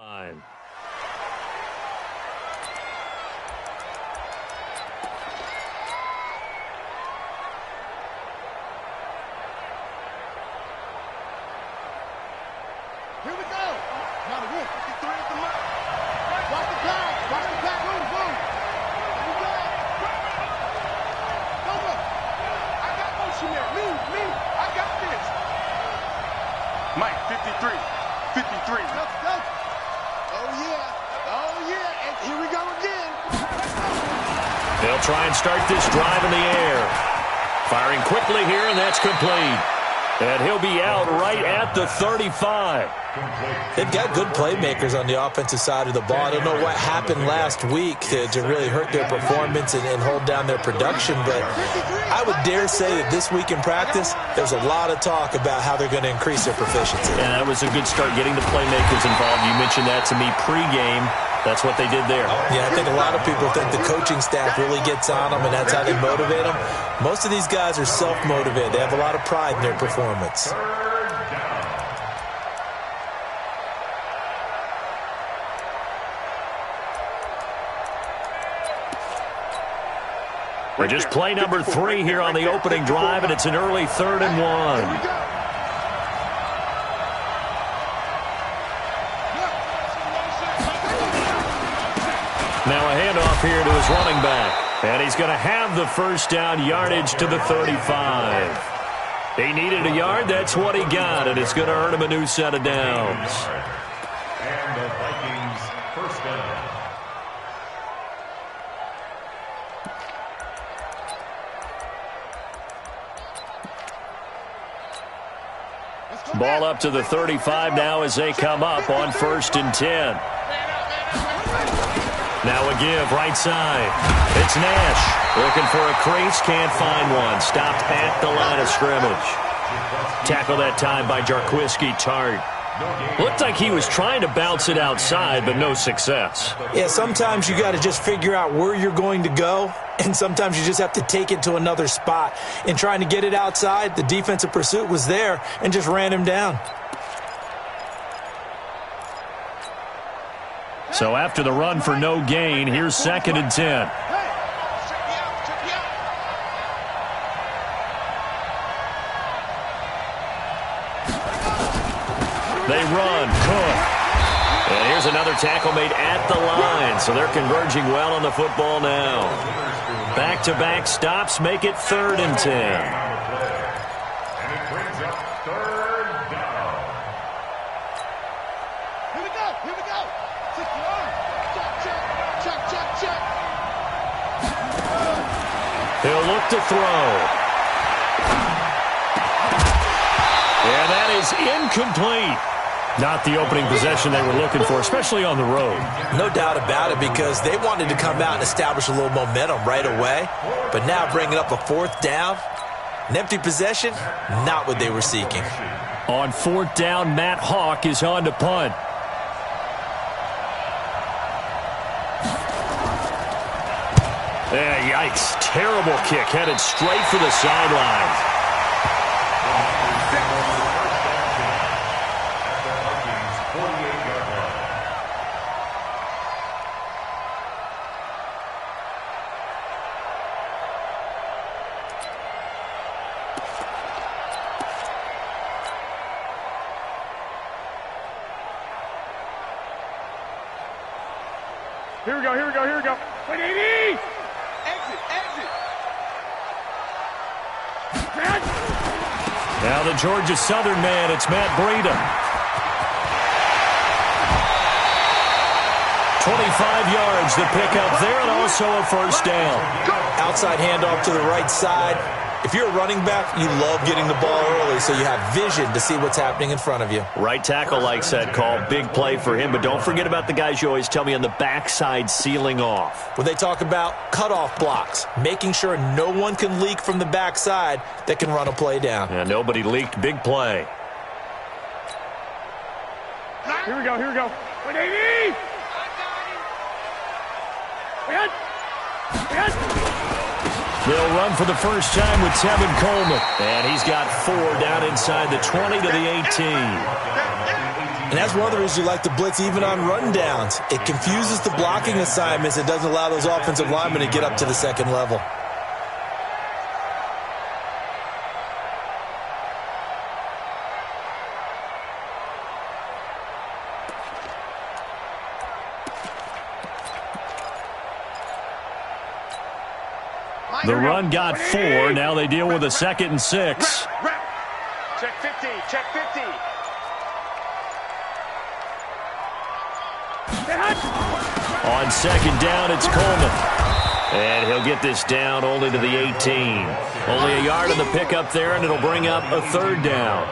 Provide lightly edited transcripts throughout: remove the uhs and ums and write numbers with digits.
Fine. Here we go. Now the win. 53 at the mark. Watch the pass. Watch the pass. Boom, boom. Here we go. Come on. I got motion there. Me. I got this. Mike, 53. 53. Let's go. Oh, yeah. And here we go again. They'll try and start this drive in the air. Firing quickly here, and that's complete. And he'll be out right at the 35. They've got good playmakers on the offensive side of the ball. I don't know what happened last week to really hurt their performance and hold down their production, but I would dare say that this week in practice, there's a lot of talk about how they're going to increase their proficiency. And that was a good start getting the playmakers involved. You mentioned that to me pregame. That's what they did there. Yeah, I think a lot of people think the coaching staff really gets on them, and that's how they motivate them. Most of these guys are self-motivated. They have a lot of pride in their performance. We're just play number 3 here on the opening drive, and it's an early 3rd and 1. Now a handoff here to his running back. And he's going to have the first down yardage to the 35. He needed a yard. That's what he got. And it's going to earn him a new set of downs. And the Vikings first down. Ball up to the 35 now as they come up on 1st and 10. Now a give, right side. It's Nash. Looking for a crease, can't find one. Stopped at the line of scrimmage. Tackle that time by Jarquiski Tart. Looked like he was trying to bounce it outside, but no success. Yeah, sometimes you got to just figure out where you're going to go, and sometimes you just have to take it to another spot. In trying to get it outside, the defensive pursuit was there and just ran him down. So after the run for no gain, here's 2nd and 10. They run. Cook. And here's another tackle made at the line. So they're converging well on the football now. Back-to-back stops make it 3rd and 10. And it brings up 3rd down. Here we go. Check. He'll look to throw. And that is incomplete. Not the opening possession they were looking for, especially on the road. No doubt about it, because they wanted to come out and establish a little momentum right away. But now bringing up a 4th down, an empty possession, not what they were seeking. On 4th down, Matt Hawk is on to punt. Yikes. Terrible kick headed straight for the sideline. Here we go. Wait, AD! Exit. Now the Georgia Southern man, it's Matt Breida. 25 yards to pick up there, and also a 1st down. Outside handoff to the right side. If you're a running back, you love getting the ball early so you have vision to see what's happening in front of you. Right tackle likes that call. Big play for him, but don't forget about the guys you always tell me on the backside sealing off. When they talk about cutoff blocks, making sure no one can leak from the backside that can run a play down. Yeah, nobody leaked. Big play. Here we go. Wait, AD! They'll run for the first time with Tevin Coleman. And he's got 4 down inside the 20 to the 18. And that's one of the reasons you like the blitz even on rundowns. It confuses the blocking assignments. It doesn't allow those offensive linemen to get up to the second level. The run got 4. Now they deal with a 2nd and 6. Check 50. Check 50. On 2nd down, it's Coleman. And he'll get this down only to the 18. Only a yard on the pickup there, and it'll bring up a 3rd down.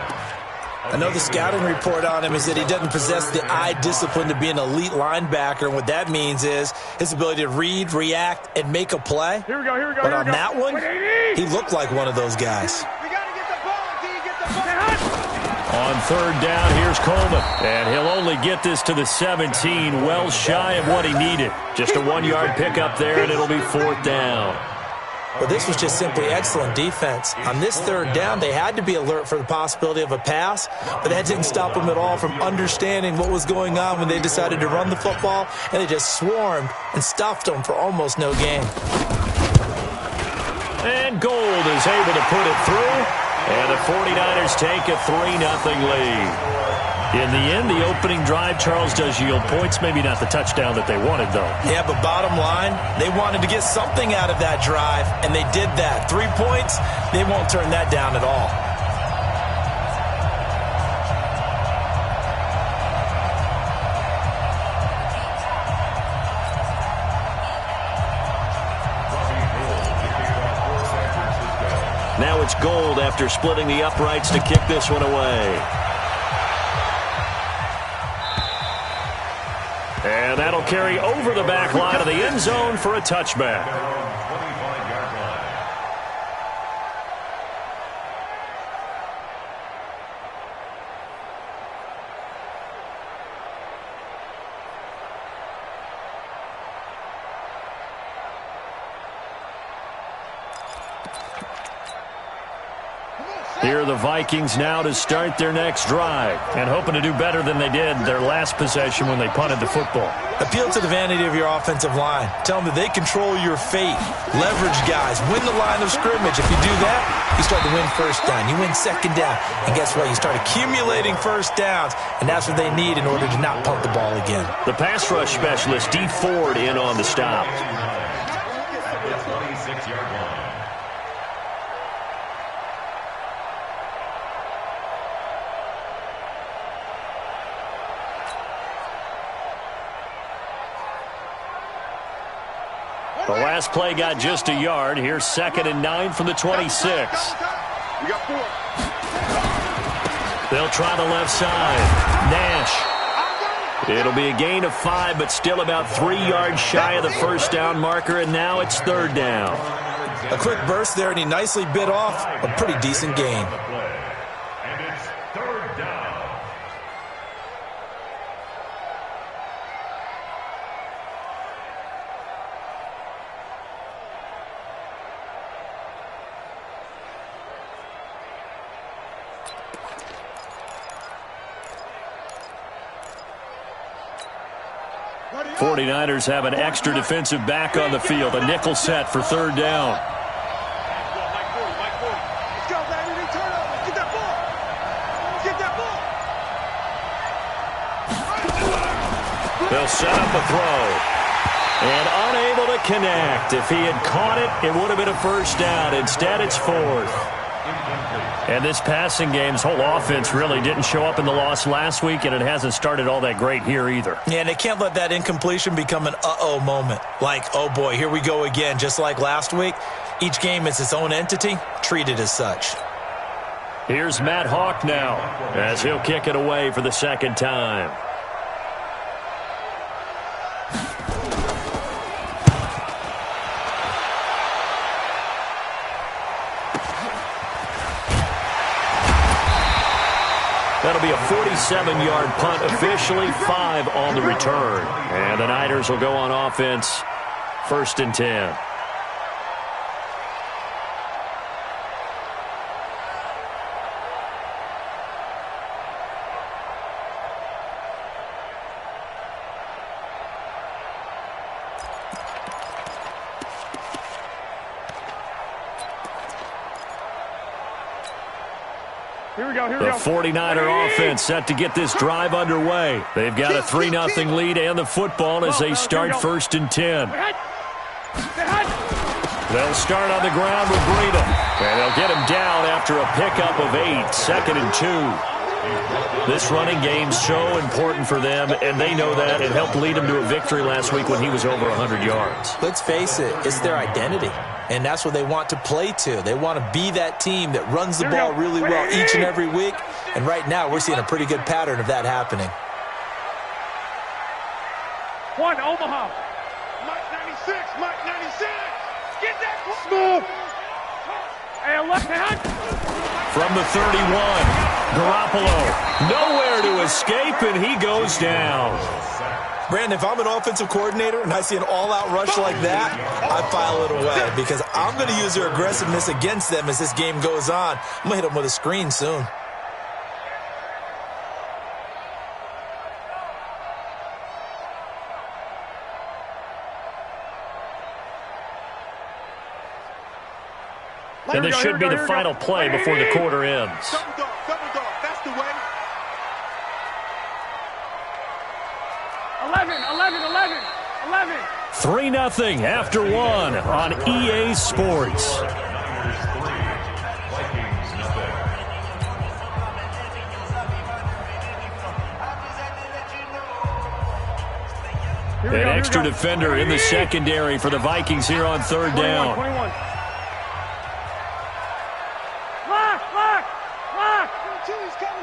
I know the scouting report on him is that he doesn't possess the eye discipline to be an elite linebacker. And what that means is his ability to read, react, and make a play. Here we go. But on that one, he looked like one of those guys. We got to get the ball. Until you get the ball. On 3rd down, here's Coleman. And he'll only get this to the 17, well shy of what he needed. Just a 1-yard pickup there, and it'll be 4th down. But this was just simply excellent defense. On this 3rd down, they had to be alert for the possibility of a pass, but that didn't stop them at all from understanding what was going on when they decided to run the football, and they just swarmed and stuffed them for almost no gain. And Gold is able to put it through, and the 49ers take a 3-0 lead. In the end, the opening drive, Charles, does yield points. Maybe not the touchdown that they wanted, though. Yeah, but bottom line, they wanted to get something out of that drive, and they did that. 3 points, they won't turn that down at all. Now it's Gold after splitting the uprights to kick this one away. And that'll carry over the back line of the end zone for a touchback. Here are the Vikings now to start their next drive and hoping to do better than they did their last possession when they punted the football. Appeal to the vanity of your offensive line. Tell them that they control your fate. Leverage guys. Win the line of scrimmage. If you do that, you start to win 1st down. You win 2nd down. And guess what? You start accumulating 1st downs, and that's what they need in order to not punt the ball again. The pass rush specialist, D. Ford, in on the stop. 26-yard line. The last play got just a yard. Here's 2nd and 9 from the 26. We got 4. They'll try the left side. Nash. It'll be a gain of 5, but still about 3 yards shy of the 1st down marker, and now it's 3rd down. A quick burst there, and he nicely bit off a pretty decent gain. And it's 3rd down. Ready up. 49ers have an extra defensive back on the field. A nickel set for 3rd down. Mike 40. Let's go, baby. We turn over. Get that ball. Get that ball. They'll set up a throw. And unable to connect. If he had caught it, it would have been a 1st down. Instead, it's 4th. And this passing game's whole offense really didn't show up in the loss last week, and it hasn't started all that great here either. Yeah, and they can't let that incompletion become an uh-oh moment. Like, oh boy, here we go again, just like last week. Each game is its own entity, treated as such. Here's Matt Hawk now, as he'll kick it away for the 2nd time. That'll be a 47-yard punt, officially 5 on the return. And the Niners will go on offense, 1st and 10. The 49er offense set to get this drive underway. They've got a 3-0 lead and the football as they start 1st and 10. They'll start on the ground with Breedham. And they'll get him down after a pickup of 8, 2nd and 2. This running game's so important for them, and they know that. It helped lead him to a victory last week when he was over 100 yards. Let's face it, it's their identity, and that's what they want to play to. They want to be that team that runs the ball really well each and every week, and right now we're seeing a pretty good pattern of that happening. One, Omaha. Mike 96, Mike 96. Get that smooth. Hey, left hand. From the 31, Garoppolo nowhere to escape, and he goes down. Brandon, if I'm an offensive coordinator and I see an all-out rush like that, I file it away because I'm going to use their aggressiveness against them as this game goes on. I'm going to hit them with a screen soon. And this should be the final play before the quarter ends. Double dog, that's the way. 11. 3-0 after 1 on EA Sports. An extra defender in the secondary for the Vikings here on 3rd down. 21.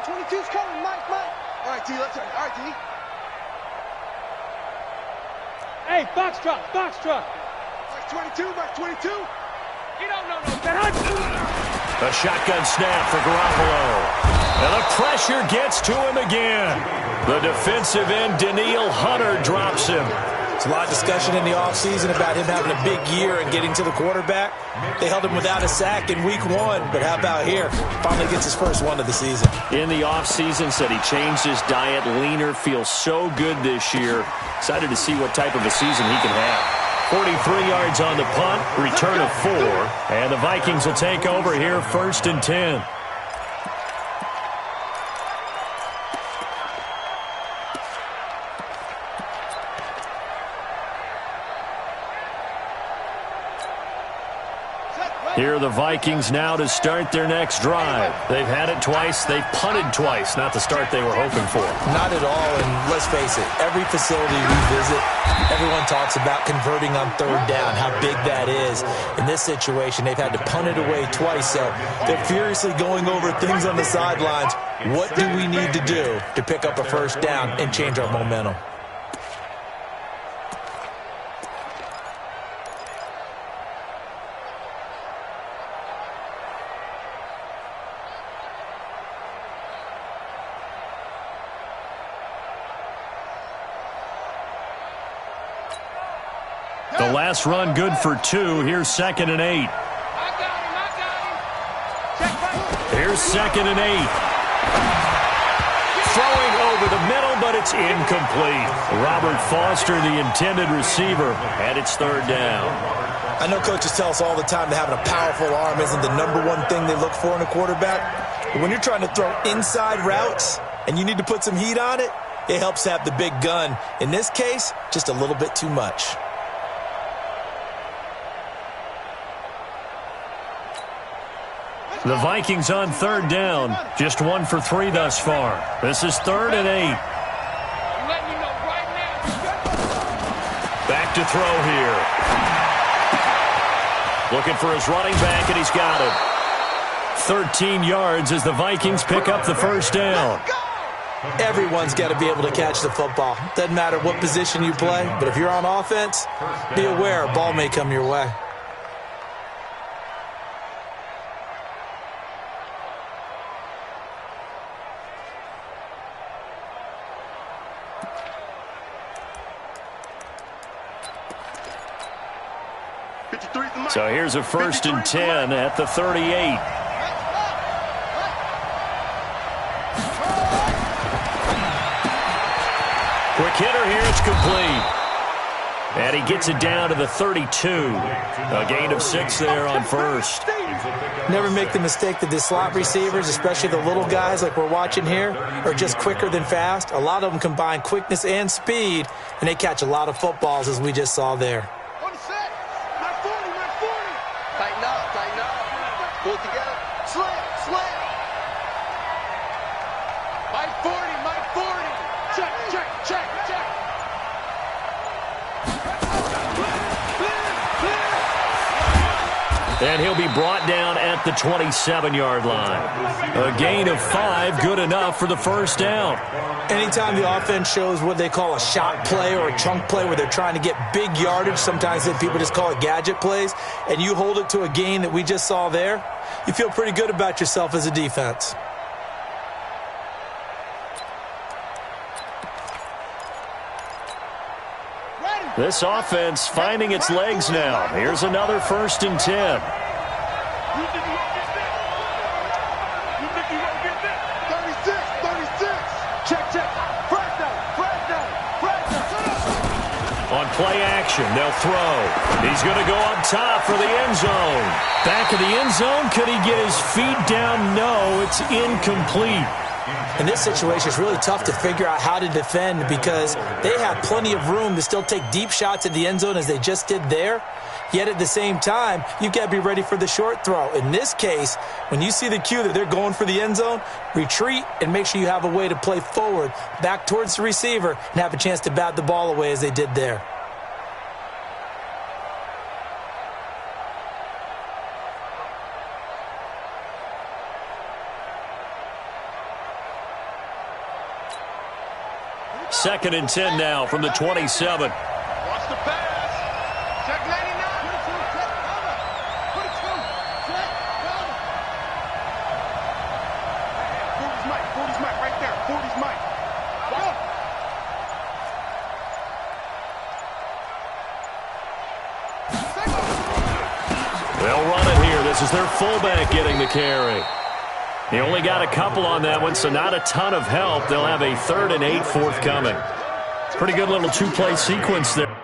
22's coming, Mike. All right, T, let's go. All right, T. Hey, box truck. Box 22. You don't know no. A shotgun snap for Garoppolo. And the pressure gets to him again. The defensive end, Danielle Hunter, drops him. There's a lot of discussion in the offseason about him having a big year and getting to the quarterback. They held him without a sack in week 1, but how about here? Finally gets his first one of the season. In the offseason, said he changed his diet, leaner, feels so good this year. Excited to see what type of a season he can have. 43 yards on the punt, return of 4, and the Vikings will take over here 1st and 10. Here are the Vikings now to start their next drive. They've had it twice. They've punted twice. Not the start they were hoping for. Not at all, and let's face it, every facility we visit, everyone talks about converting on 3rd down, how big that is. In this situation, they've had to punt it away twice, so they're furiously going over things on the sidelines. What do we need to do to pick up a 1st down and change our momentum? The last run good for 2. Here's 2nd and 8. Here's 2nd and 8. Throwing over the middle, but it's incomplete. Robert Foster, the intended receiver, and it's 3rd down. I know coaches tell us all the time that having a powerful arm isn't the #1 thing they look for in a quarterback. But when you're trying to throw inside routes and you need to put some heat on it, it helps to have the big gun. In this case, just a little bit too much. The Vikings on 3rd down. Just 1 for 3 thus far. This is 3rd and 8. Back to throw here. Looking for his running back, and he's got him. 13 yards as the Vikings pick up the 1st down. Everyone's got to be able to catch the football. Doesn't matter what position you play, but if you're on offense, be aware a ball may come your way. So here's a 1st and 10 at the 38. Quick hitter here, it's complete. And he gets it down to the 32. A gain of 6 there on first. Never make the mistake that the slot receivers, especially the little guys like we're watching here, are just quicker than fast. A lot of them combine quickness and speed, and they catch a lot of footballs, as we just saw there. On the set. My 40, my 40. Tighten up, tighten up. Pull it together. Slam, slam. My 40, my 40. Check, check, check, check. And he'll be brought down at the 27-yard line. A gain of 5, good enough for the first down. Anytime the offense shows what they call a shot play or a chunk play where they're trying to get big yardage, sometimes people just call it gadget plays, and you hold it to a gain that we just saw there, you feel pretty good about yourself as a defense. This offense finding its legs now. Here's another 1st and 10. You think you won't get this? You think you won't get this? 36, 36. Check, check. First down, first down, first down. On play action, they'll throw. He's going to go up top for the end zone. Back of the end zone. Could he get his feet down? No, it's incomplete. In this situation, it's really tough to figure out how to defend because they have plenty of room to still take deep shots at the end zone as they just did there. Yet at the same time, you've got to be ready for the short throw. In this case, when you see the cue that they're going for the end zone, retreat and make sure you have a way to play forward, back towards the receiver, and have a chance to bat the ball away as they did there. Second and 10 now from the 27. Watch the pass. Check 99. Check cover. 42. Check cover. 40's Mike. 40's Mike right there. 40's Mike. Go. They'll run it here. This is their fullback getting the carry. He only got a couple on that one, so not a ton of help. They'll have a 3rd and 8 forthcoming. Pretty good little 2-play sequence there.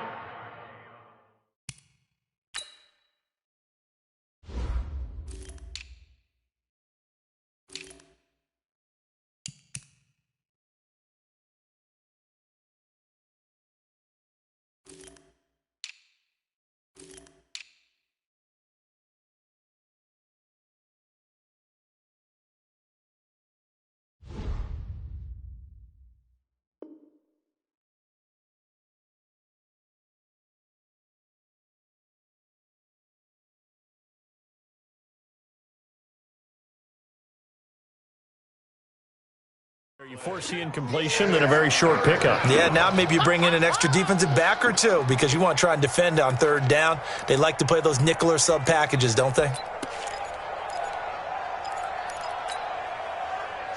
You foresee incompletion, then a very short pickup. Yeah, now maybe you bring in an extra defensive back or two because you want to try and defend on 3rd down. They like to play those nickel or sub packages, don't they?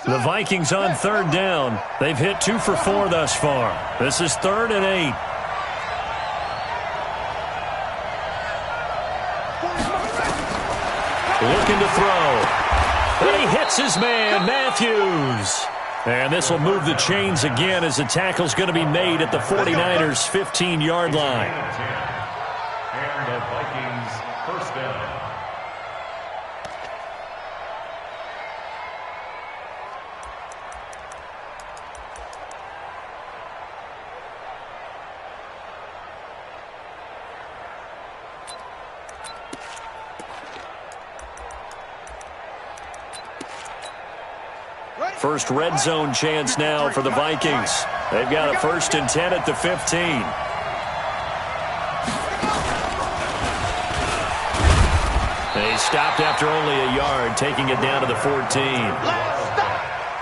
The Vikings on 3rd down. They've hit 2 for 4 thus far. This is 3rd and 8. Looking to throw. And he hits his man, Matthews. And this will move the chains again as the tackle's going to be made at the 49ers' 15-yard line. And the Vikings 1st down. First red zone chance now for the Vikings. They've got a 1st and 10 at the 15. They stopped after only a yard, taking it down to the 14.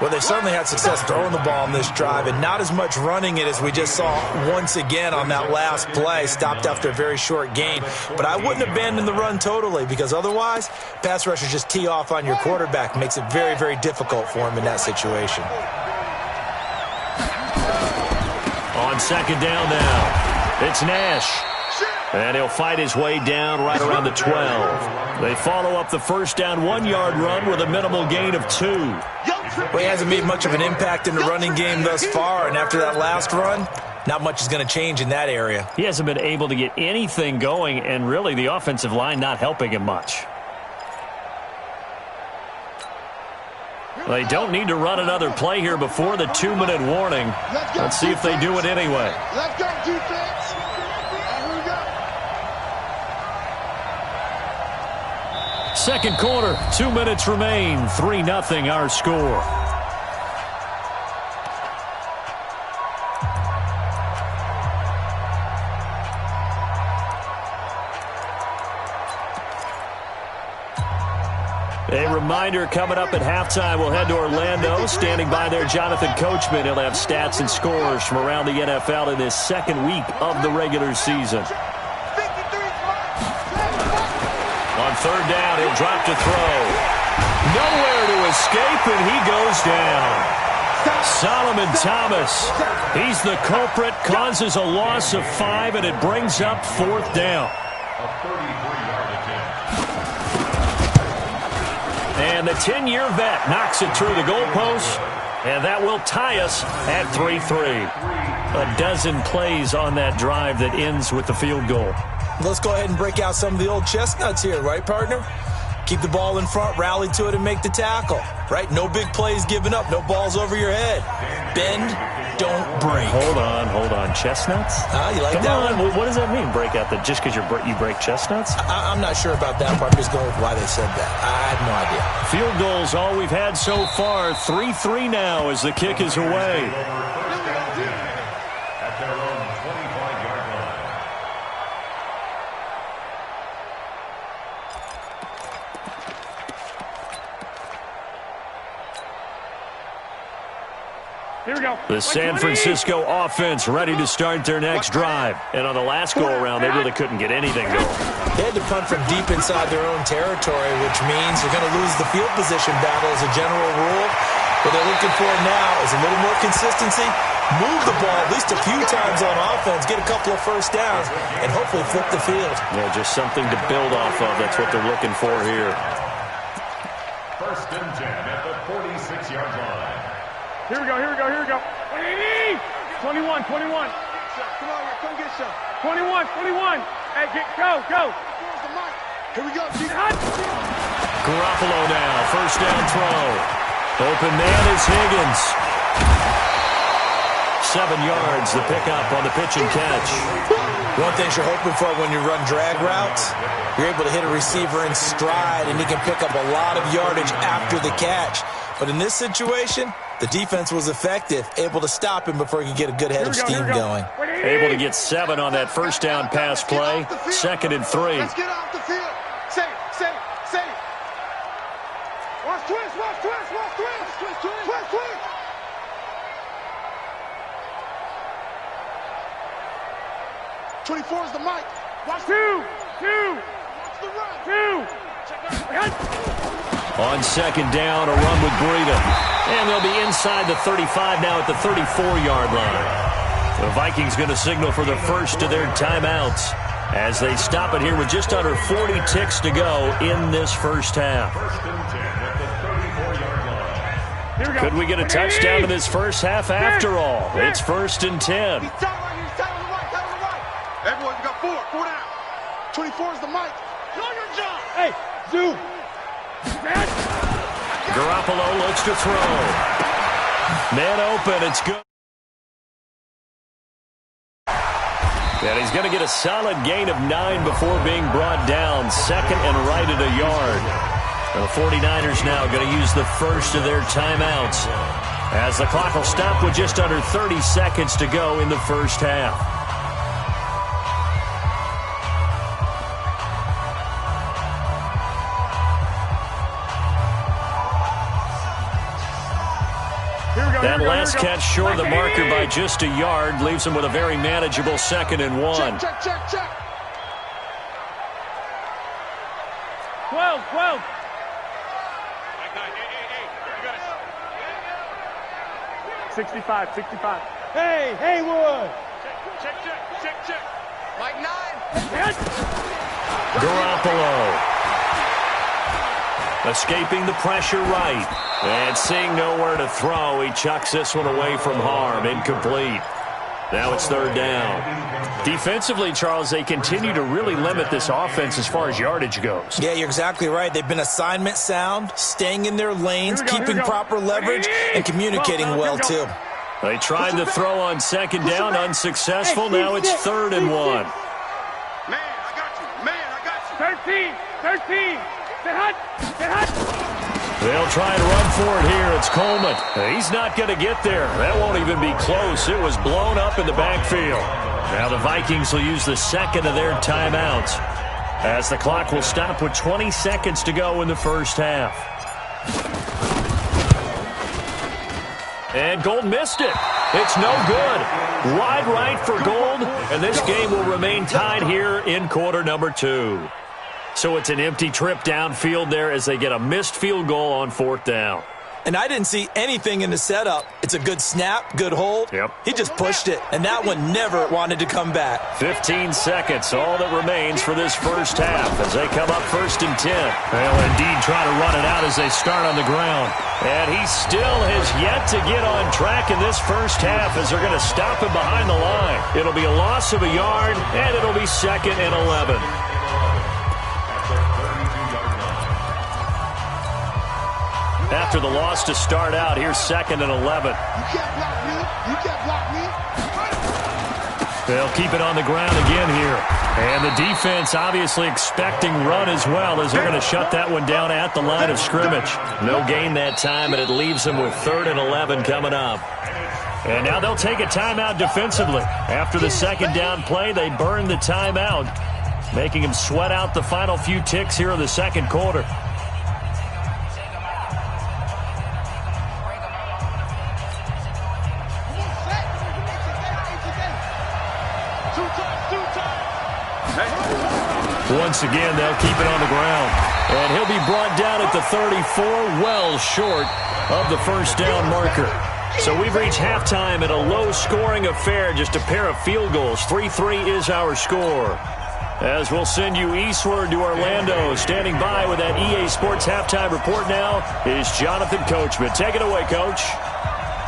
Well, they certainly had success throwing the ball on this drive and not as much running it as we just saw once again on that last play. Stopped after a very short gain. But I wouldn't abandon the run totally because otherwise, pass rushers just tee off on your quarterback. Makes it very, very difficult for him in that situation. On 2nd down now, it's Nash. And he'll fight his way down right around the 12. They follow up the 1st down 1-yard run with a minimal gain of 2. Well, he hasn't made much of an impact in the running game thus far, and after that last run, not much is going to change in that area. He hasn't been able to get anything going, and really the offensive line not helping him much. They don't need to run another play here before the 2-minute warning. Let's see if they do it anyway. Let's go, defense. Here we go. Second quarter, 2 minutes remain. 3-0 our score. A reminder, coming up at halftime, we'll head to Orlando. Standing by there, Jonathan Coachman. He'll have stats and scores from around the NFL in this second week of the regular season. On third down, he'll drop to throw. Nowhere to escape, and he goes down. Solomon Thomas, he's the culprit, causes a loss of 5, and it brings up fourth down. A 33-yard attempt. And the 10-year vet knocks it through the goalpost, and that will tie us at 3-3. A dozen plays on that drive that ends with the field goal. Let's go ahead and break out some of the old chestnuts here, right, partner? Keep the ball in front, rally to it, and make the tackle, right? No big plays given up, no balls over your head. Bend, don't break. Hold on. Chestnuts? You like Come that on. one? What does that mean, break out that just because you break chestnuts? I'm not sure about that part. I'm just going with why they said that. I have no idea. Field goals all we've had so far. 3-3 now as the kick is away. At their own 25-yard line. Here we go. The San Francisco offense ready to start their next drive. And on the last go-around, they really couldn't get anything going. They had to punt from deep inside their own territory, which means you're going to lose the field position battle as a general rule. What they're looking for now is a little more consistency, move the ball at least a few times on offense, get a couple of first downs, and hopefully flip the field. Yeah, just something to build off of. That's what they're looking for here. First and 10 at the 46-yard line. Here we go. 21. Come on, come get some. 21. Hey, go. Here we go. Garoppolo now, first down throw. Open man is Higgins. 7 yards, the pickup on the pitch and catch. One thing you're hoping for when you run drag routes, you're able to hit a receiver in stride, and he can pick up a lot of yardage after the catch. But in this situation, the defense was effective, able to stop him before he could get a good head of steam going. Able to get 7 on that first down pass play. 2nd and 3. Let's get off the field. Say. Watch twist. 24 is the mic. Watch 2. Watch the run. 2. On second down, a run with Breida. And they'll be inside the 35 now at the 34-yard line. The Vikings going to signal for the first of their timeouts as they stop it here with just under 40 ticks to go in this first half. First and 10 at the 34-yard line. Here we go. Could we get a touchdown in this first half after all? It's first and 10. He's tight on the right. Everyone, you got 4 down. 24 is the mic. Know your job. Hey, Zoo. Garoppolo looks to throw. Man open, it's good. And he's going to get a solid gain of 9 before being brought down. 2nd and right at a yard. The 49ers now going to use the first of their timeouts as the clock will stop with just under 30 seconds to go in the first half. That last catch short of the marker by just a yard leaves him with a very manageable 2nd and 1. Check. 12. Hey, 65. Hey, Haywood. Check. Mike 9. Garoppolo. Escaping the pressure right. And seeing nowhere to throw, he chucks this one away from harm. Incomplete. Now it's third down. Defensively, Charles, they continue to really limit this offense as far as yardage goes. Yeah, you're exactly right. They've been assignment sound, staying in their lanes, keeping proper leverage, and communicating well, too. They tried to throw on second down, unsuccessful. Now it's 3rd and 1. Man, I got you. Man, I got you. 13. Get hot. They'll try and run for it here. It's Coleman. He's not going to get there. That won't even be close. It was blown up in the backfield. Now the Vikings will use the second of their timeouts as the clock will stop with 20 seconds to go in the first half. And Gold missed it. It's no good. Wide right for Gold, and this game will remain tied here in quarter number 2. So it's an empty trip downfield there as they get a missed field goal on 4th down. And I didn't see anything in the setup. It's a good snap, good hold. Yep. He just pushed it, and that one never wanted to come back. 15 seconds, all that remains for this first half as they come up 1st and 10. They'll indeed try to run it out as they start on the ground. And he still has yet to get on track in this first half as they're going to stop him behind the line. It'll be a loss of a yard, and it'll be 2nd and 11. After the loss to start out, here's 2nd and 11. You can't block me. You can't block me. They'll keep it on the ground again here. And the defense obviously expecting run as well as they're going to shut that one down at the line of scrimmage. No gain that time, and it leaves them with 3rd and 11 coming up. And now they'll take a timeout defensively. After the second down play, they burn the timeout, making them sweat out the final few ticks here in the second quarter. Once again, they'll keep it on the ground. And he'll be brought down at the 34, well short of the first down marker. So we've reached halftime in a low-scoring affair, just a pair of field goals. 3-3 is our score. As we'll send you eastward to Orlando, standing by with that EA Sports halftime report now is Jonathan Coachman. Take it away, Coach.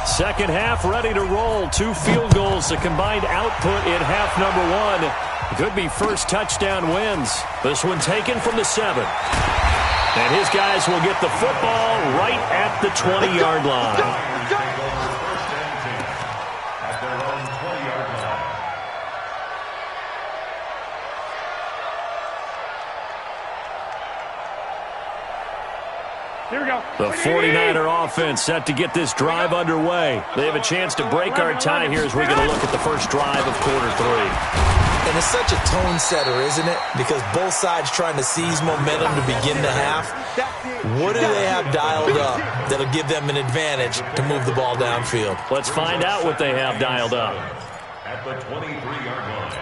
Second half ready to roll. 2 field goals, the combined output in half number 1. Could be first touchdown wins. This one taken from the 7. And his guys will get the football right at the 20-yard line. Here we go. The 49er offense set to get this drive underway. They have a chance to break our tie here as we're going to look at the first drive of quarter 3. And it's such a tone setter, isn't it? Because both sides trying to seize momentum to begin the half. What do they have dialed up that'll give them an advantage to move the ball downfield? Let's find out what they have dialed up. At the 23-yard line.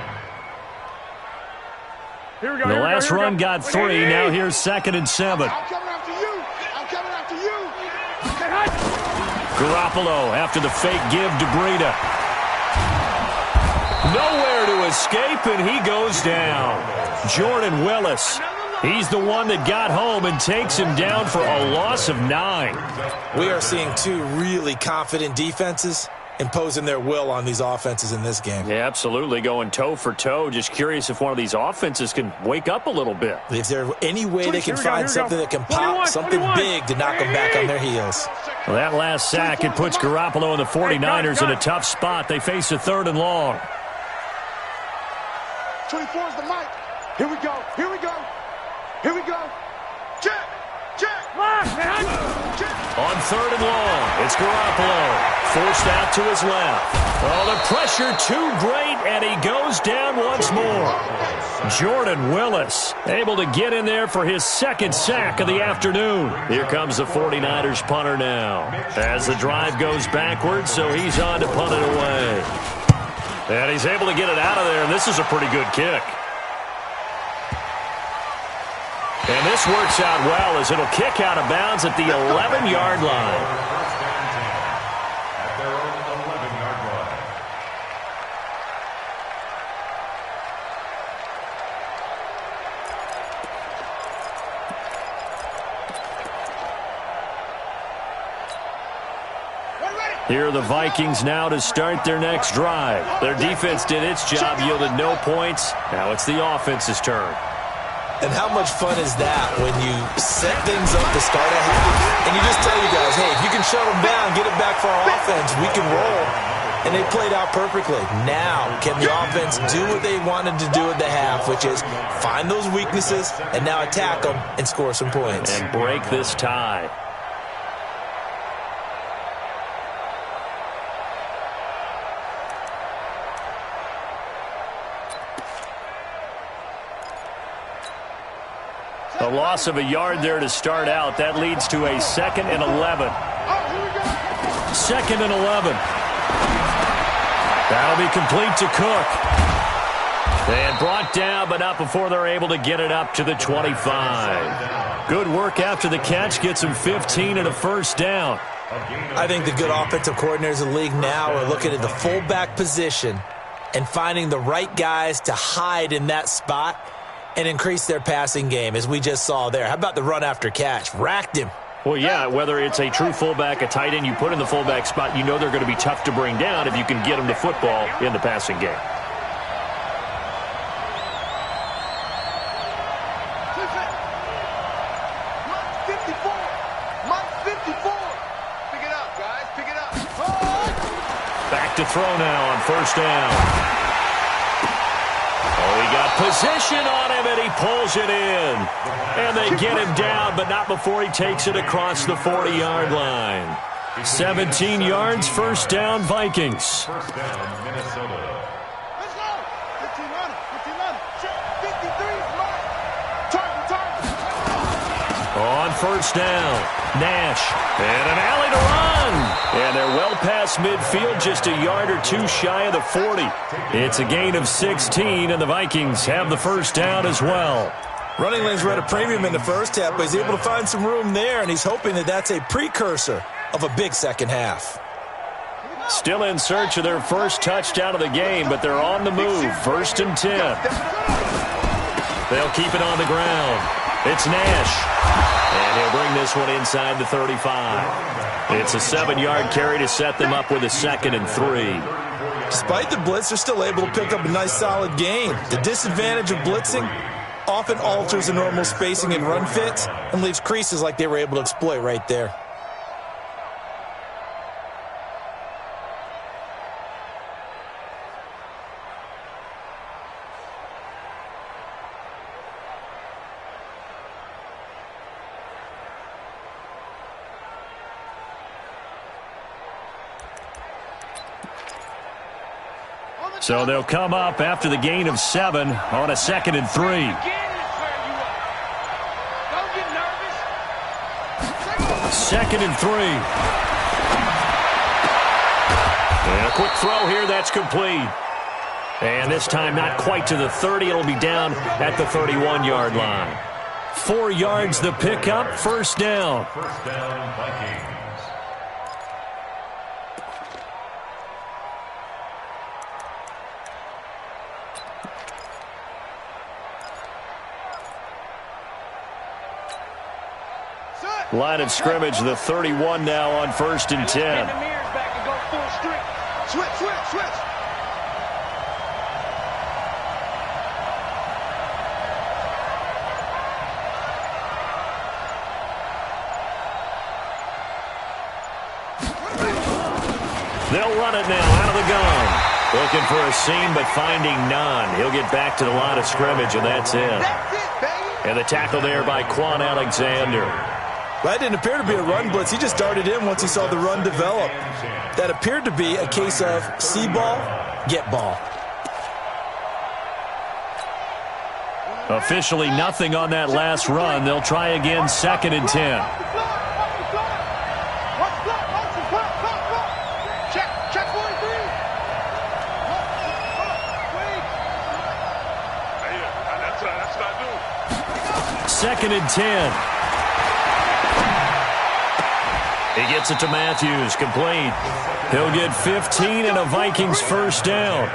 Here we go. The last run got 3. Now here's 2nd and 7. I'm coming after you. I'm coming after you. Garoppolo after the fake give to Breida. Nowhere to escape, and he goes down. Jordan Willis. He's the one that got home and takes him down for a loss of 9. We are seeing 2 really confident defenses imposing their will on these offenses in this game. Yeah, absolutely, going toe for toe. Just curious if one of these offenses can wake up a little bit. If there's any way they can find something that can pop, something big to knock them back on their heels. Well, that last sack, it puts Garoppolo and the 49ers in a tough spot. They face a 3rd and long. 24 is the mic. Here we go. Here we go. Here we go. Check. Check. Check. On 3rd and long, it's Garoppolo. Forced out to his left. Oh, the pressure too great, and he goes down once more. Jordan Willis able to get in there for his 2nd sack of the afternoon. Here comes the 49ers punter now. As the drive goes backwards, so he's on to punt it away. And he's able to get it out of there, and this is a pretty good kick. And this works out well as it'll kick out of bounds at the 11-yard line. At their own 11-yard line. We're ready. Here are the Vikings now to start their next drive. Their defense did its job, yielded no points. Now it's the offense's turn. And how much fun is that when you set things up to start a half and you just tell you guys, hey, if you can shut them down, get it back for our offense, we can roll. And they played out perfectly. Now, can the offense do what they wanted to do at the half, which is find those weaknesses and now attack them and score some points. And break this tie. A loss of a yard there to start out. That leads to a 2nd and 11. 2nd and 11. That'll be complete to Cook. And brought down, but not before they're able to get it up to the 25. Good work after the catch. Gets him 15 and a first down. I think the good offensive coordinators in the league now are looking at the fullback position and finding the right guys to hide in that spot and increase their passing game, as we just saw there. How about the run after catch? Racked him. Well, yeah, whether it's a true fullback, a tight end you put in the fullback spot, you know they're going to be tough to bring down if you can get them to football in the passing game. Pick it up, guys. Pick it up. Back to throw now on first down. Oh, he got position on him, and he pulls it in. And they get him down, but not before he takes it across the 40-yard line. 17 yards, first down, Vikings. First down, Minnesota. Let's go. 15-1. 53 is mine. Target. On first down, Nash. And an alley to run. And they're well past midfield, just a yard or two shy of the 40. It's a gain of 16, and the Vikings have the first down as well. Running lanes were at a premium in the first half, but he's able to find some room there, and he's hoping that that's a precursor of a big second half. Still in search of their first touchdown of the game, but they're on the move. 1st and 10. They'll keep it on the ground. It's Nash. And he'll bring this one inside the 35. It's a 7-yard carry to set them up with a 2nd and 3. Despite the blitz, they're still able to pick up a nice solid gain. The disadvantage of blitzing often alters the normal spacing and run fits and leaves creases like they were able to exploit right there. So they'll come up after the gain of 7 on a 2nd and 3. Second and 3. And a quick throw here, that's complete. And this time not quite to the 30. It'll be down at the 31-yard line. 4 yards the pickup, first down. First down, Vikings. Line of scrimmage, the 31 now on 1st and 10. Switch. They'll run it now out of the gun. Looking for a seam, but finding none. He'll get back to the line of scrimmage, and that's it. And the tackle there by Quan Alexander. That didn't appear to be a run blitz. He just darted in once he saw the run develop. That appeared to be a case of see ball, get ball. Officially nothing on that last run. They'll try again, 2nd and 10. Check 43. 2nd and 10. He gets it to Matthews, complete. He'll get 15 and a Vikings first down.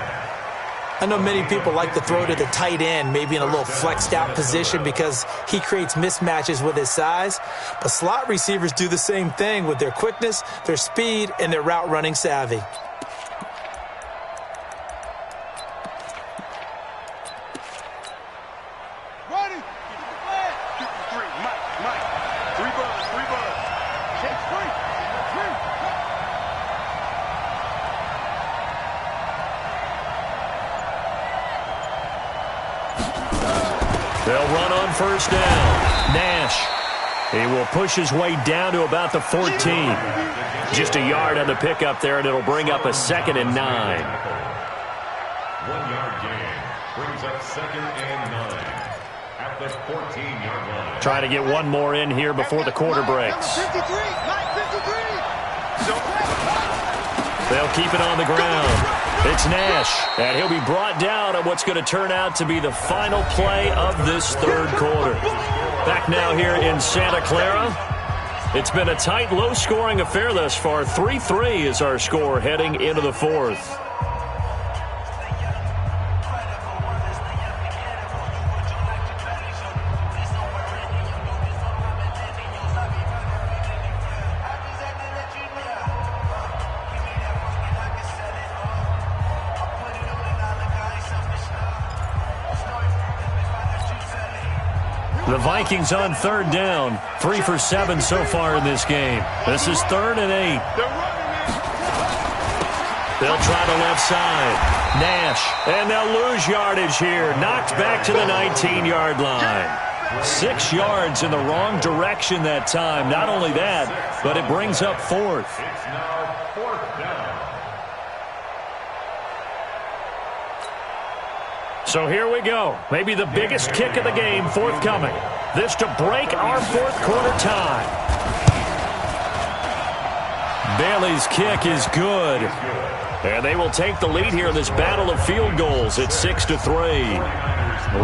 I know many people like to throw to the tight end, maybe in a little flexed out position because he creates mismatches with his size. But slot receivers do the same thing with their quickness, their speed, and their route running savvy. They'll run on first down. Nash. He will push his way down to about the 14. Just a yard on the pickup there, and it'll bring up a 2nd and 9. 1-yard gain brings up 2nd and 9 at the 14-yard line. Trying to get one more in here before the quarter breaks. They'll keep it on the ground. It's Nash, and he'll be brought down on what's going to turn out to be the final play of this third quarter. Back now here in Santa Clara. It's been a tight, low-scoring affair thus far. 3-3 is our score heading into the fourth. The Vikings on third down. 3 for 7 so far in this game. This is 3rd and 8. They'll try the left side. Nash, and they'll lose yardage here. Knocked back to the 19-yard line. 6 yards in the wrong direction that time. Not only that, but it brings up 4th. It's now 4th down. So here we go. Maybe the biggest kick of the game forthcoming. This to break our fourth quarter tie. Bailey's kick is good. And they will take the lead here in this battle of field goals at 6-3.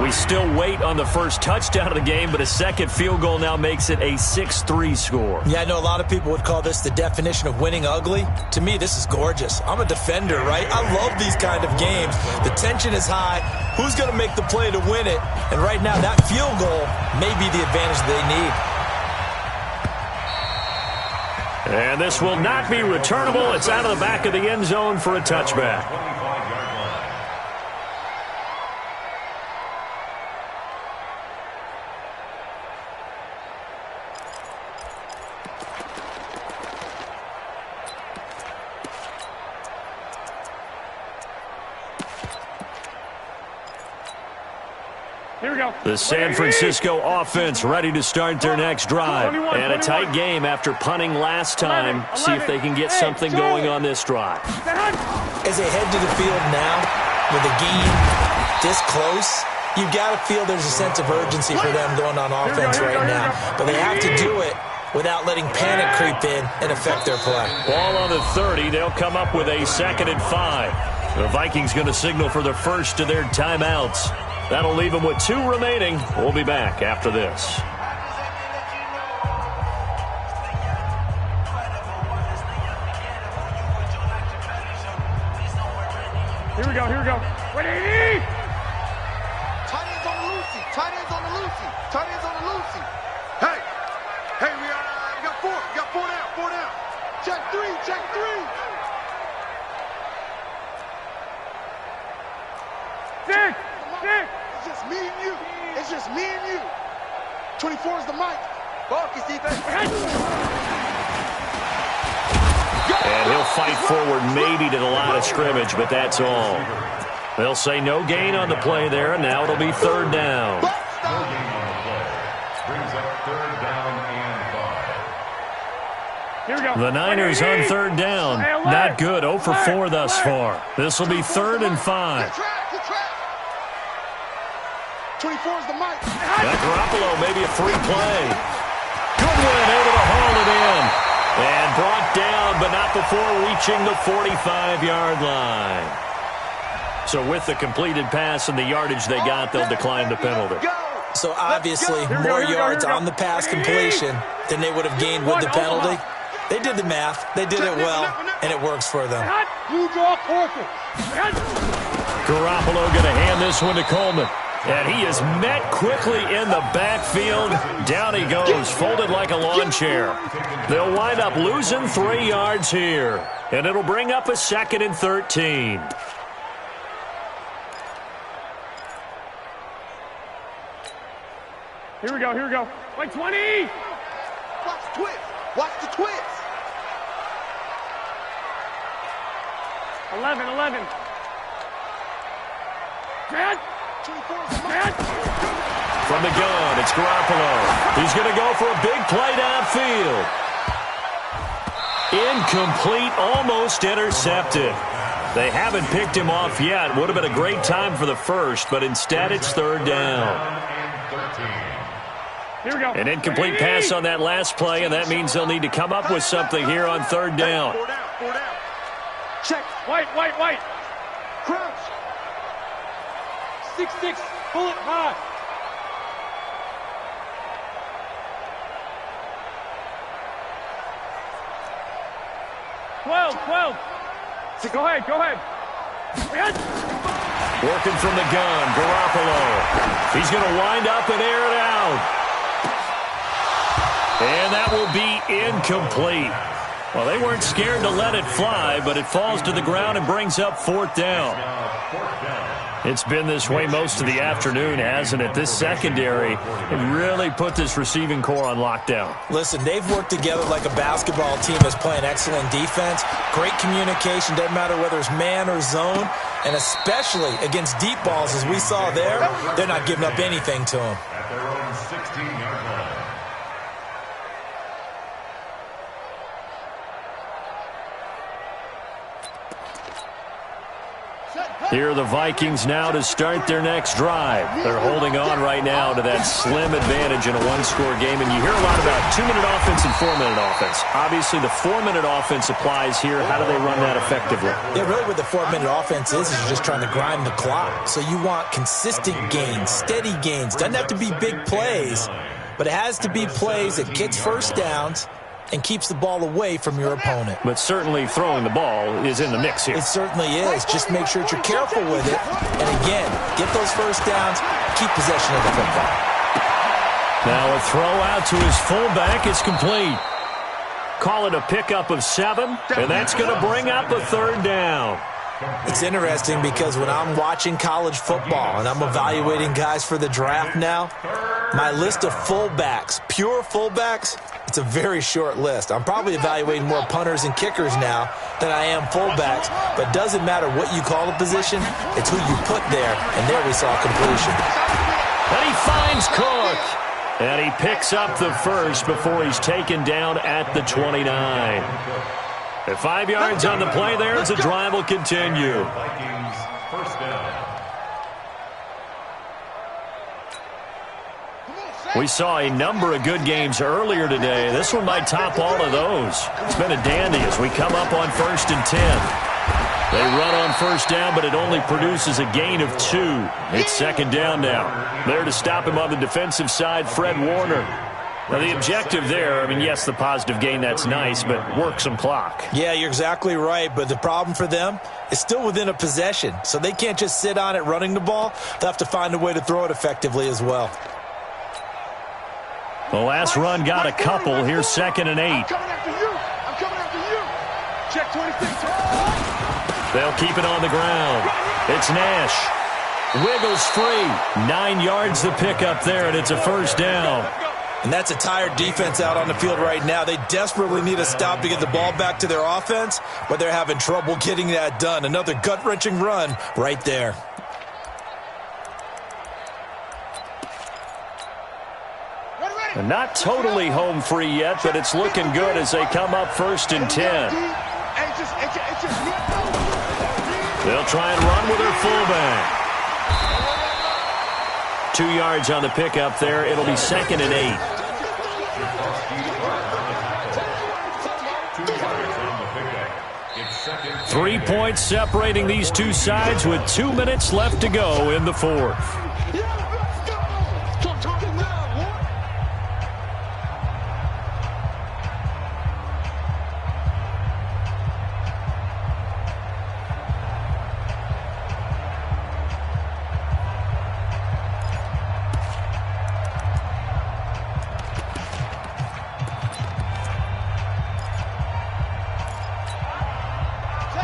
We still wait on the first touchdown of the game, but a second field goal now makes it a 6-3 score. Yeah, I know a lot of people would call this the definition of winning ugly. To me, this is gorgeous. I'm a defender, right? I love these kind of games. The tension is high. Who's going to make the play to win it? And right now, that field goal may be the advantage they need. And this will not be returnable. It's out of the back of the end zone for a touchback. The San Francisco offense ready to start their next drive. And a tight game after punting last time. See if they can get something going on this drive. As they head to the field now, with a game this close, you got to feel there's a sense of urgency for them going on offense right now. But they have to do it without letting panic creep in and affect their play. Ball on the 30. They'll come up with a 2nd and 5. The Vikings going to signal for the first of their timeouts. That'll leave them with 2 remaining. We'll be back after this. Here we go, here we go. Ready? Tight ends on the Lucy. Tight ends on the Lucy. Tight ends on the Lucy. Hey, we got 4. We got 4 down, 4 down. Check 3, check 3. 6. It's just me and you. It's just me and you. 24 is the mic. Focus, defense. And he'll fight forward maybe to the line of scrimmage, but that's all. They'll say no gain on the play there, and now it'll be 3rd down. No gain on the play. Brings up 3rd down and 5. Here we go. The Niners on 3rd down. Not good. 0 for 4 thus far. This will be 3rd and 5. 24 is the mic. That Garoppolo, maybe a free play. Goodwin able to haul it in. And brought down, but not before reaching the 45-yard line. So with the completed pass and the yardage they got, they'll decline the penalty. So obviously, more yards on the pass completion than they would have gained with the penalty. They did the math. They did it well, and it works for them. You draw forfeit. Garoppolo going to hand this one to Coleman. And he is met quickly in the backfield. Down he goes, folded like a lawn chair. They'll wind up losing 3 yards here. And it'll bring up a 2nd and 13. Here we go, here we go. Like 20! Watch the twist. Watch the twist. 11. Grant! From the gun, it's Garoppolo. He's going to go for a big play downfield. Incomplete, almost intercepted. They haven't picked him off yet. Would have been a great time for the first, but instead it's 3rd down. Here we go. An incomplete pass on that last play, and that means they'll need to come up with something here on 3rd down. 4 down. Check. White. Crouch. 6-6. Pull it high. Twelve. Go ahead. Working from the gun, Garoppolo. He's going to wind up and air it out. And that will be incomplete. Well, they weren't scared to let it fly, but it falls to the ground and brings up 4th down. It's been this way most of the afternoon, hasn't it? This secondary really put this receiving core on lockdown. Listen, they've worked together like a basketball team that's playing excellent defense. Great communication, doesn't matter whether it's man or zone. And especially against deep balls, as we saw there, they're not giving up anything to them. At their own 16-yard line. Here are the Vikings now to start their next drive. They're holding on right now to that slim advantage in a 1-score game. And you hear a lot about 2-minute offense and 4-minute offense. Obviously, the 4-minute offense applies here. How do they run that effectively? Yeah, really what the 4-minute offense is you're just trying to grind the clock. So you want consistent gains, steady gains. Doesn't have to be big plays, but it has to be plays that gets first downs and keeps the ball away from your opponent. But certainly throwing the ball is in the mix here. It certainly is. Just make sure that you're careful with it. And again, get those first downs, keep possession of the football. Now a throw out to his fullback is complete. Call it a pickup of 7, and that's going to bring up a 3rd down. It's interesting because when I'm watching college football and I'm evaluating guys for the draft now, my list of fullbacks, pure fullbacks, it's a very short list. I'm probably evaluating more punters and kickers now than I am fullbacks, but it doesn't matter what you call the position, it's who you put there, and there we saw completion. And he finds Cook. And he picks up the first before he's taken down at the 29. At 5 yards on the play there as the drive will continue. Vikings first down. We saw a number of good games earlier today. This one might top all of those. It's been a dandy as we come up on 1st and 10. They run on first down, but it only produces a gain of 2. It's 2nd down now. There to stop him on the defensive side, Fred Warner. Now, the objective there, I mean, yes, the positive gain, that's nice, but work some clock. Yeah, you're exactly right, but the problem for them is still within a possession, so they can't just sit on it running the ball. They'll have to find a way to throw it effectively as well. The last run got a couple. Here's 2nd and 8. I'm coming after you. I'm coming after you. Check 26. They'll keep it on the ground. It's Nash. Wiggles free. 9 yards the pickup there, and it's a first down. And that's a tired defense out on the field right now. They desperately need a stop to get the ball back to their offense, but they're having trouble getting that done. Another gut-wrenching run right there. And not totally home free yet, but it's looking good as they come up 1st and 10. They'll try and run with their fullback. 2 yards on the pickup there. It'll be 2nd and 8. 3 points separating these two sides with 2 minutes left to go in the 4th.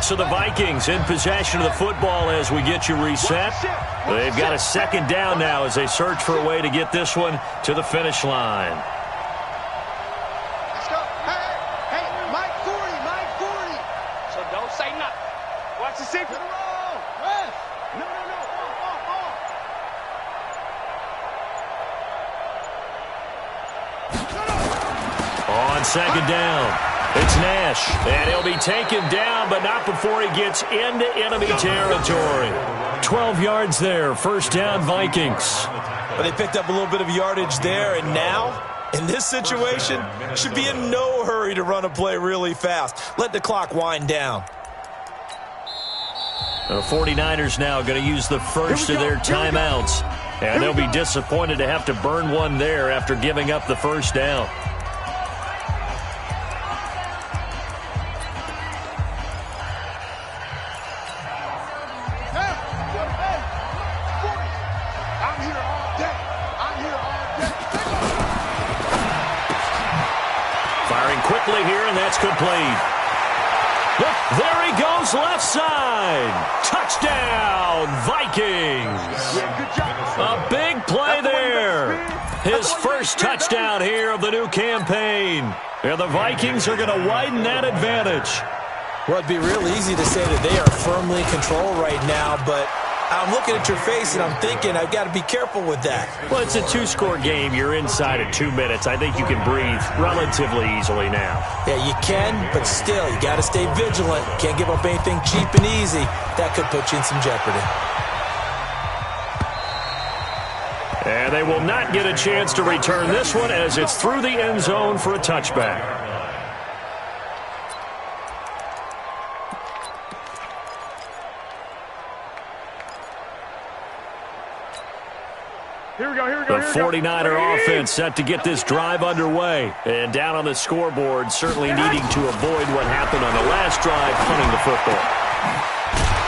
So the Vikings in possession of the football as we get you reset. They've got a second down now as they search for a way to get this one to the finish line. Let's go. Hey, Mike 40, Mike 40. So don't say nothing. Watch the secret roll. Yes. No. On second down, it's Nash, and he'll be taken down, but not before he gets into enemy territory. 12 yards there, first down Vikings. But they picked up a little bit of yardage there, and now, in this situation, should be in no hurry to run a play really fast. Let the clock wind down. The 49ers now going to use the first of their timeouts, and they'll be disappointed to have to burn one there after giving up the first down. Quickly here, and that's complete. Look, there he goes, left side. Touchdown, Vikings. A big play there. His first touchdown here of the new campaign. And the Vikings are going to widen that advantage. Well, it'd be real easy to say that they are firmly in control right now, but I'm looking at your face and I'm thinking I've got to be careful with that. Well, it's a two-score game. You're inside of 2 minutes. I think you can breathe relatively easily now. Yeah, you can, but still, you got to stay vigilant. Can't give up anything cheap and easy. That could put you in some jeopardy. And they will not get a chance to return this one as it's through the end zone for a touchback. The 49er offense set to get this drive underway. And down on the scoreboard, certainly needing to avoid what happened on the last drive, punting the football.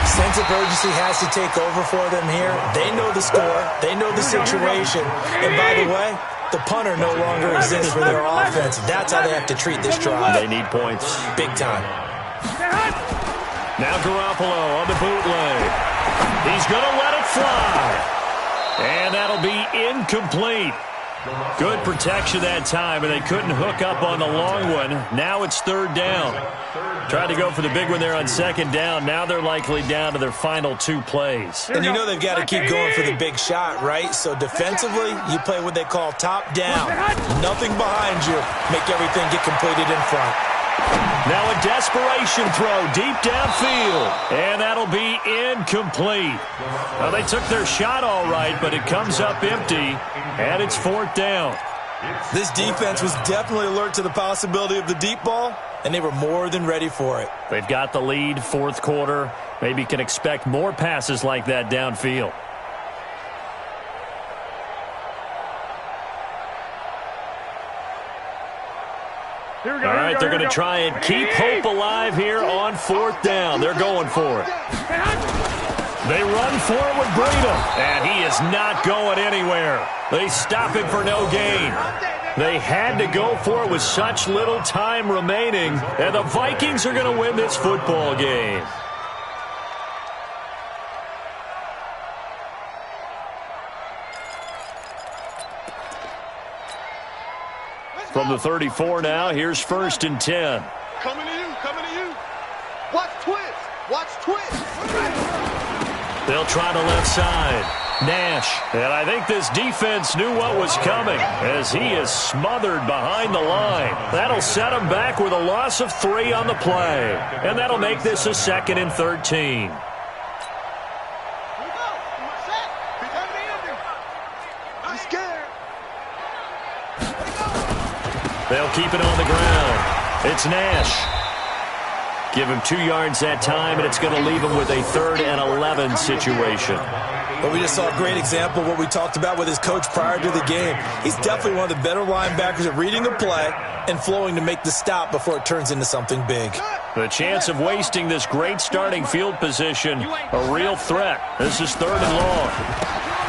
Sense of urgency has to take over for them here. They know the score. They know the situation. And by the way, the punter no longer exists for their offense. That's how they have to treat this drive. They need points. Big time. Now Garoppolo on the bootleg. He's going to let it fly. And that'll be incomplete. Good protection that time, and they couldn't hook up on the long one. Now it's third down. Tried to go for the big one there on second down. Now they're likely down to their final 2 plays. And you know they've got to keep going for the big shot, right? So defensively, you play what they call top down. Nothing behind you. Make everything get completed in front. Now a desperation throw deep downfield, and that'll be incomplete. Well, they took their shot all right, but it comes up empty, and it's fourth down. This defense was definitely alert to the possibility of the deep ball, and they were more than ready for it. They've got the lead, fourth quarter. Maybe can expect more passes like that downfield. All right, they're going to try and keep hope alive here on fourth down. They're going for it. They run for it with Breida, and he is not going anywhere. They stop him for no gain. They had to go for it with such little time remaining, and the Vikings are going to win this football game. From the 34 now, here's first and 10. Coming to you. Watch twist. They'll try the left side. Nash. And I think this defense knew what was coming as he is smothered behind the line. That'll set him back with a loss of 3 on the play. And that'll make this a 2nd and 13. They'll keep it on the ground. It's Nash. Give him 2 yards that time, and it's going to leave him with a 3rd and 11 situation. Well, we just saw a great example of what we talked about with his coach prior to the game. He's definitely one of the better linebackers at reading a play and flowing to make the stop before it turns into something big. The chance of wasting this great starting field position, a real threat. This is 3rd and long.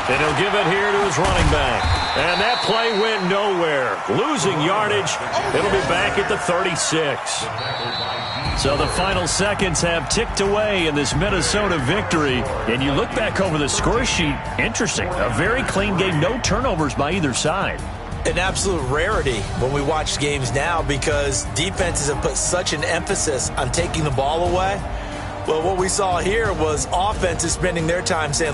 And he'll give it here to his running back. And that play went nowhere. Losing yardage. It'll be back at the 36. So the final seconds have ticked away in this Minnesota victory. And you look back over the score sheet, interesting. A very clean game, no turnovers by either side. An absolute rarity when we watch games now because defenses have put such an emphasis on taking the ball away. Well, what we saw here was offenses spending their time saying,